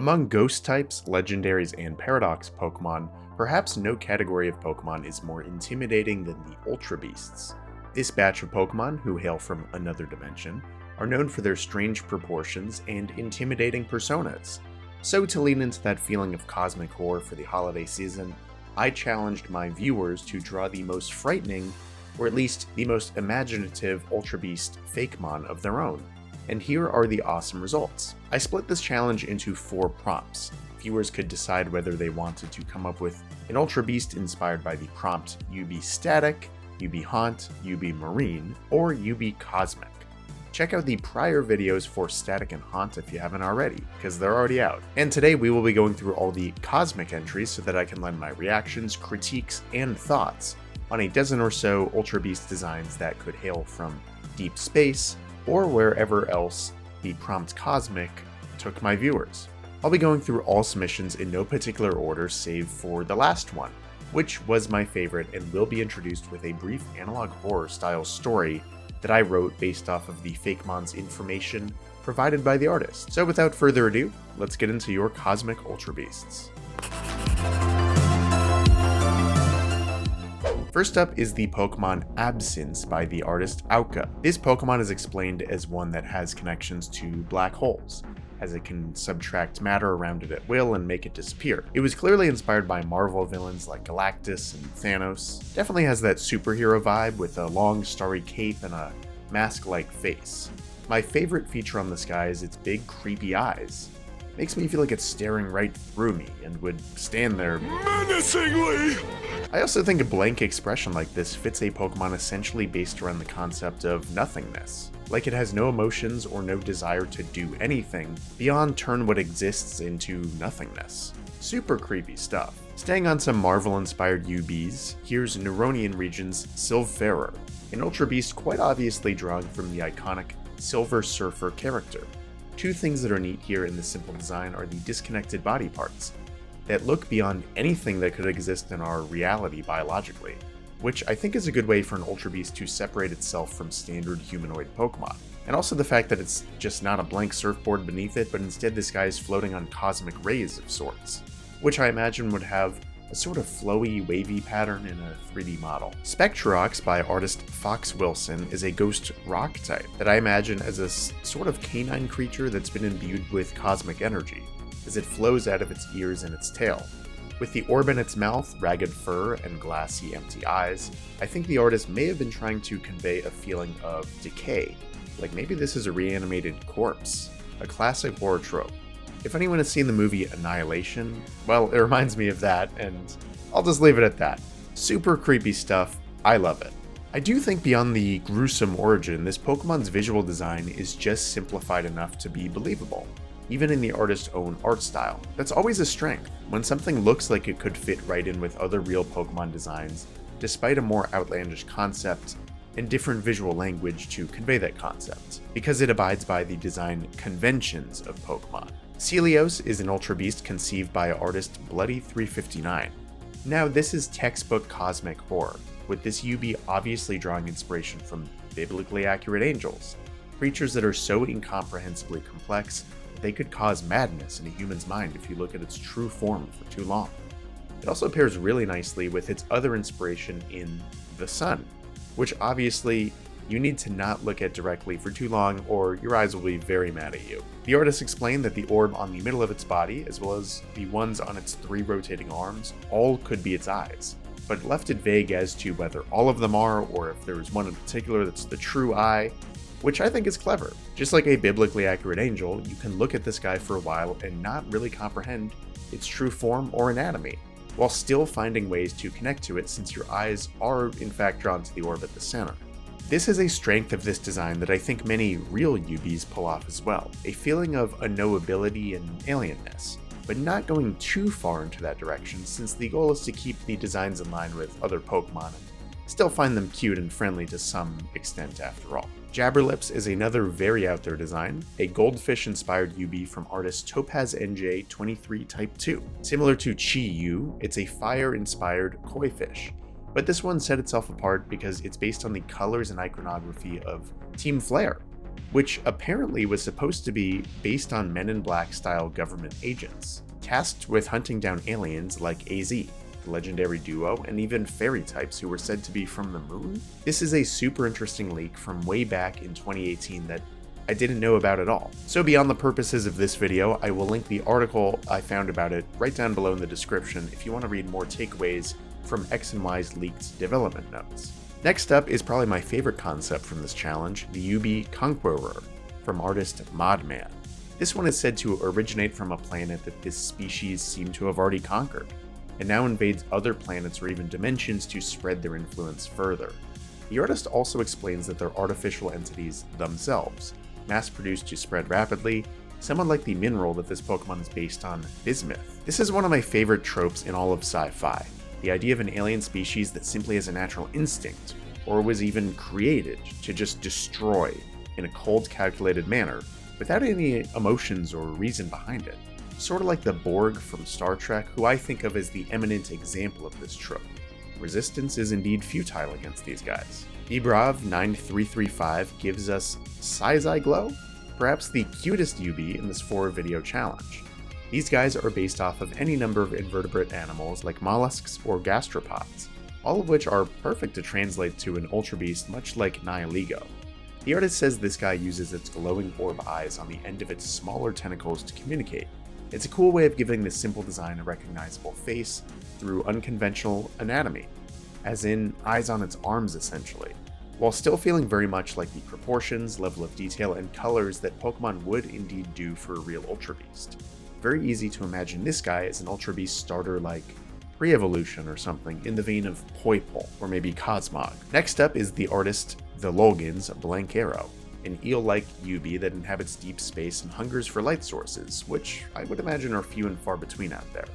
Among ghost types, legendaries, and paradox Pokemon, perhaps no category of Pokemon is more intimidating than the Ultra Beasts. This batch of Pokemon, who hail from another dimension, are known for their strange proportions and intimidating personas. So to lean into that feeling of cosmic horror for the holiday season, I challenged my viewers to draw the most frightening, or at least the most imaginative Ultra Beast Fakemon of their own. And here are the awesome results. I split this challenge into 4 prompts. Viewers could decide whether they wanted to come up with an Ultra Beast inspired by the prompt "You be static," "You be haunt," "You be marine," or "You be cosmic." Check out the prior videos for static and haunt if you haven't already, because they're already out. And today we will be going through all the cosmic entries so that I can lend my reactions, critiques, and thoughts on a dozen or so Ultra Beast designs that could hail from deep space, or wherever else the prompt cosmic took my viewers. I'll be going through all submissions in no particular order save for the last one, which was my favorite and will be introduced with a brief analog horror style story that I wrote based off of the Fakemon's information provided by the artist. So without further ado, let's get into your cosmic Ultra Beasts. First up is the Pokemon Absence by the artist Auka. This Pokemon is explained as one that has connections to black holes, as it can subtract matter around it at will and make it disappear. It was clearly inspired by Marvel villains like Galactus and Thanos. Definitely has that superhero vibe with a long starry cape and a mask-like face. My favorite feature on this guy is its big creepy eyes. Makes me feel like it's staring right through me and would stand there menacingly. I also think a blank expression like this fits a Pokemon essentially based around the concept of nothingness. Like it has no emotions or no desire to do anything beyond turn what exists into nothingness. Super creepy stuff. Staying on some Marvel-inspired UBs, here's Neuronian Region's Silpharer, an Ultra Beast quite obviously drawn from the iconic Silver Surfer character. Two things that are neat here in this simple design are the disconnected body parts that look beyond anything that could exist in our reality biologically, which I think is a good way for an Ultra Beast to separate itself from standard humanoid Pokemon. And also the fact that it's just not a blank surfboard beneath it, but instead this guy is floating on cosmic rays of sorts, which I imagine would have a sort of flowy, wavy pattern in a 3D model. Spectorox by artist Fox Wilson is a ghost rock type that I imagine as a sort of canine creature that's been imbued with cosmic energy, as it flows out of its ears and its tail. With the orb in its mouth, ragged fur, and glassy, empty eyes, I think the artist may have been trying to convey a feeling of decay, like maybe this is a reanimated corpse, a classic horror trope. If anyone has seen the movie Annihilation, well, it reminds me of that, and I'll just leave it at that. Super creepy stuff, I love it. I do think beyond the gruesome origin, this Pokemon's visual design is just simplified enough to be believable, even in the artist's own art style. That's always a strength, when something looks like it could fit right in with other real Pokemon designs, despite a more outlandish concept and different visual language to convey that concept, because it abides by the design conventions of Pokemon. Celios is an Ultra Beast conceived by artist Bloody359. Now this is textbook cosmic horror, with this UB obviously drawing inspiration from biblically accurate angels, creatures that are so incomprehensibly complex that they could cause madness in a human's mind if you look at its true form for too long. It also pairs really nicely with its other inspiration in the sun, which obviously you need to not look at directly for too long or your eyes will be very mad at you. The artist explained that the orb on the middle of its body, as well as the ones on its 3 rotating arms, all could be its eyes, but left it vague as to whether all of them are or if there is one in particular that's the true eye, which I think is clever. Just like a biblically accurate angel, you can look at this guy for a while and not really comprehend its true form or anatomy, while still finding ways to connect to it since your eyes are in fact drawn to the orb at the center. This is a strength of this design that I think many real UBs pull off as well, a feeling of unknowability and alienness, but not going too far into that direction since the goal is to keep the designs in line with other Pokemon and still find them cute and friendly to some extent after all. Jabberlips is another very out there design, a goldfish-inspired UB from artist Topaz NJ23 Type 2. Similar to Chi-Yu, it's a fire-inspired koi fish, but this one set itself apart because it's based on the colors and iconography of Team Flare. which apparently was supposed to be based on Men in Black style government agents, tasked with hunting down aliens like AZ, the legendary duo, and even fairy types who were said to be from the moon. This is a super interesting leak from way back in 2018 that I didn't know about at all. So beyond the purposes of this video, I will link the article I found about it right down below in the description if you want to read more takeaways from X and Y's leaked development notes. Next up is probably my favorite concept from this challenge, the UB Conqueror, from artist Modman. This one is said to originate from a planet that this species seemed to have already conquered, and now invades other planets or even dimensions to spread their influence further. The artist also explains that they're artificial entities themselves, mass-produced to spread rapidly, somewhat like the mineral that this Pokemon is based on, bismuth. This is one of my favorite tropes in all of sci-fi, the idea of an alien species that simply has a natural instinct, or was even created to just destroy in a cold, calculated manner, without any emotions or reason behind it. Sort of like the Borg from Star Trek, who I think of as the eminent example of this trope. Resistance is indeed futile against these guys. Ebrav9335 gives us Glow, perhaps the cutest UB in this 4-video challenge. These guys are based off of any number of invertebrate animals like mollusks or gastropods, all of which are perfect to translate to an Ultra Beast much like Nihilego. The artist says this guy uses its glowing orb eyes on the end of its smaller tentacles to communicate. It's a cool way of giving this simple design a recognizable face through unconventional anatomy, as in eyes on its arms essentially, while still feeling very much like the proportions, level of detail, and colors that Pokemon would indeed do for a real Ultra Beast. Very easy to imagine this guy as an Ultra Beast starter like Pre-Evolution or something in the vein of Poipole or maybe Cosmog. Next up is the artist The Lolgan's Blank Arrow, an eel-like UB that inhabits deep space and hungers for light sources, which I would imagine are few and far between out there.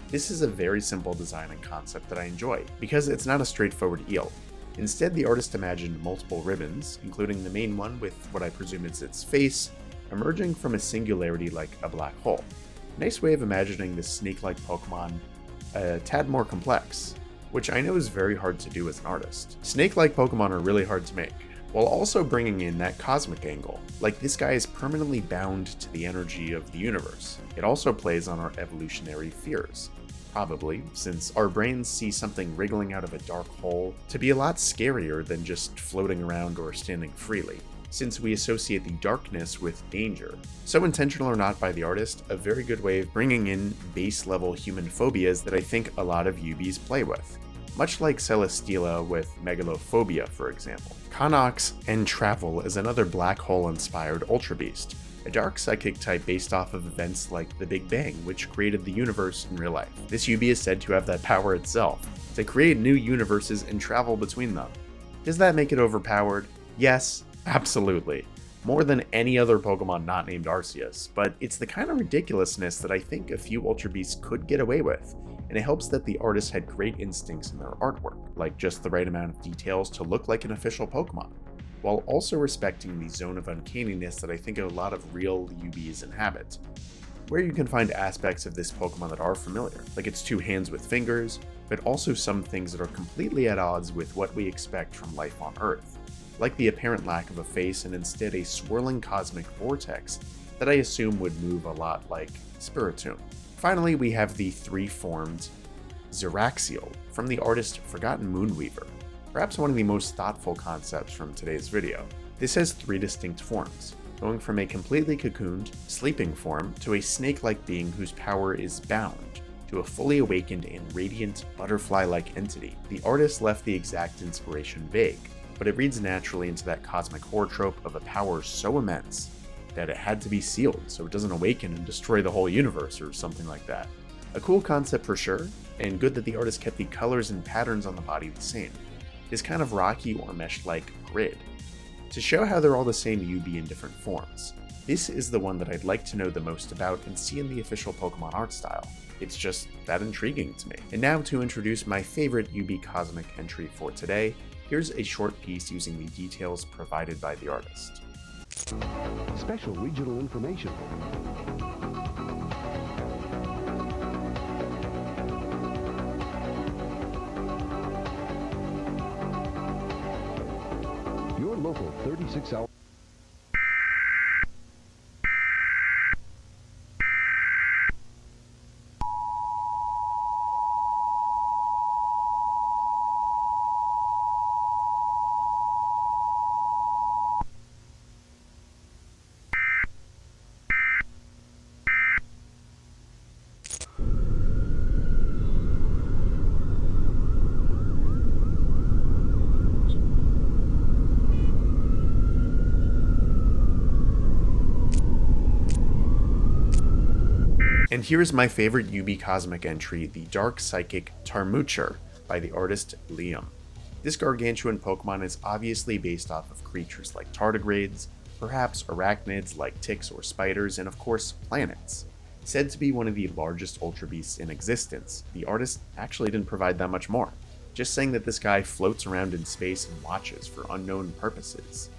This is a very simple design and concept that I enjoy, because it's not a straightforward eel. Instead, the artist imagined multiple ribbons, including the main one with what I presume is its face, emerging from a singularity like a black hole. Nice way of imagining this snake-like Pokemon a tad more complex, which I know is very hard to do as an artist. Snake-like Pokemon are really hard to make, while also bringing in that cosmic angle, like this guy is permanently bound to the energy of the universe. It also plays on our evolutionary fears, probably, since our brains see something wriggling out of a dark hole to be a lot scarier than just floating around or standing freely, since we associate the darkness with danger. So intentional or not by the artist, a very good way of bringing in base-level human phobias that I think a lot of UBs play with, much like Celesteela with megalophobia, for example. Conox and Travel is another black hole-inspired Ultra Beast, a dark psychic type based off of events like the Big Bang, which created the universe in real life. This UB is said to have that power itself, to create new universes and travel between them. Does that make it overpowered? Yes, absolutely. More than any other Pokemon not named Arceus, but it's the kind of ridiculousness that I think a few Ultra Beasts could get away with, and it helps that the artist had great instincts in their artwork, like just the right amount of details to look like an official Pokemon, while also respecting the zone of uncanniness that I think a lot of real UBs inhabit, where you can find aspects of this Pokemon that are familiar, like its 2 hands with fingers, but also some things that are completely at odds with what we expect from life on Earth, like the apparent lack of a face and instead a swirling cosmic vortex that I assume would move a lot like Spiritomb. Finally, we have the 3-formed Zeraxiel from the artist Forgotten Moonweaver, perhaps one of the most thoughtful concepts from today's video. This has 3 distinct forms, going from a completely cocooned, sleeping form to a snake-like being whose power is bound to a fully awakened and radiant butterfly-like entity. The artist left the exact inspiration vague, but it reads naturally into that cosmic horror trope of a power so immense that it had to be sealed so it doesn't awaken and destroy the whole universe or something like that. A cool concept for sure, and good that the artist kept the colors and patterns on the body the same. This kind of rocky or mesh-like grid, to show how they're all the same UB in different forms. This is the one that I'd like to know the most about and see in the official Pokemon art style. It's just that intriguing to me. And now to introduce my favorite UB Cosmic entry for today, here's a short piece using the details provided by the artist. Special regional information. Your local 36-hour And here's my favorite UB Cosmic entry, the Dark Psychic Tarmucher by the artist Liam. This gargantuan Pokemon is obviously based off of creatures like tardigrades, perhaps arachnids like ticks or spiders, and of course planets. Said to be one of the largest Ultra Beasts in existence, the artist actually didn't provide that much more, just saying that this guy floats around in space and watches for unknown purposes,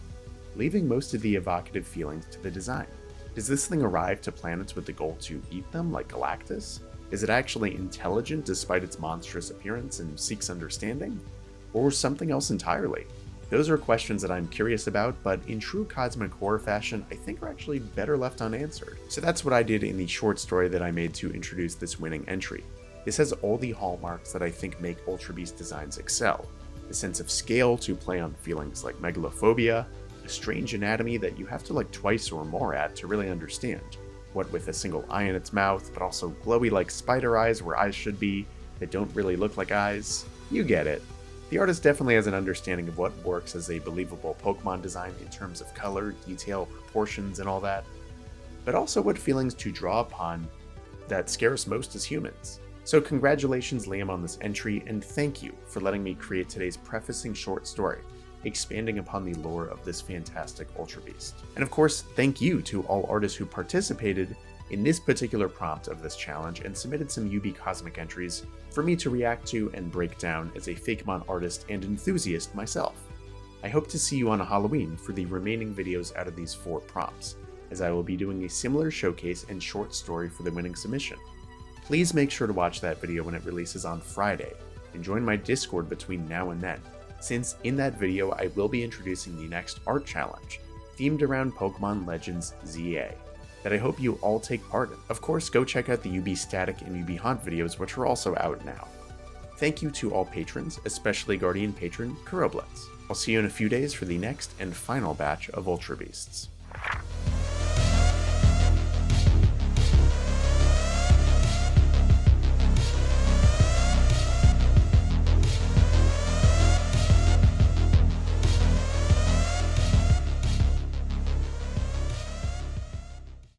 leaving most of the evocative feelings to the design. Does this thing arrive to planets with the goal to eat them like Galactus? Is it actually intelligent despite its monstrous appearance and seeks understanding? Or something else entirely? Those are questions that I'm curious about, but in true cosmic horror fashion, I think are actually better left unanswered. So that's what I did in the short story that I made to introduce this winning entry. This has all the hallmarks that I think make Ultra Beast designs excel. The sense of scale to play on feelings like megalophobia, a strange anatomy that you have to look twice or more at to really understand. What with a single eye in its mouth, but also glowy like spider eyes where eyes should be, that don't really look like eyes. You get it. The artist definitely has an understanding of what works as a believable Pokemon design in terms of color, detail, proportions, and all that, but also what feelings to draw upon that scare us most as humans. So congratulations Liam on this entry, and thank you for letting me create today's prefacing short story, expanding upon the lore of this fantastic Ultra Beast. And of course, thank you to all artists who participated in this particular prompt of this challenge and submitted some UB Cosmic entries for me to react to and break down as a Fakemon artist and enthusiast myself. I hope to see you on Halloween for the remaining videos out of these 4 prompts, as I will be doing a similar showcase and short story for the winning submission. Please make sure to watch that video when it releases on Friday, and join my Discord between now and then, since in that video I will be introducing the next art challenge, themed around Pokemon Legends ZA, that I hope you all take part in. Of course, go check out the UB Static and UB Haunt videos, which are also out now. Thank you to all patrons, especially Guardian patron KuroBlitz. I'll see you in a few days for the next and final batch of Ultra Beasts.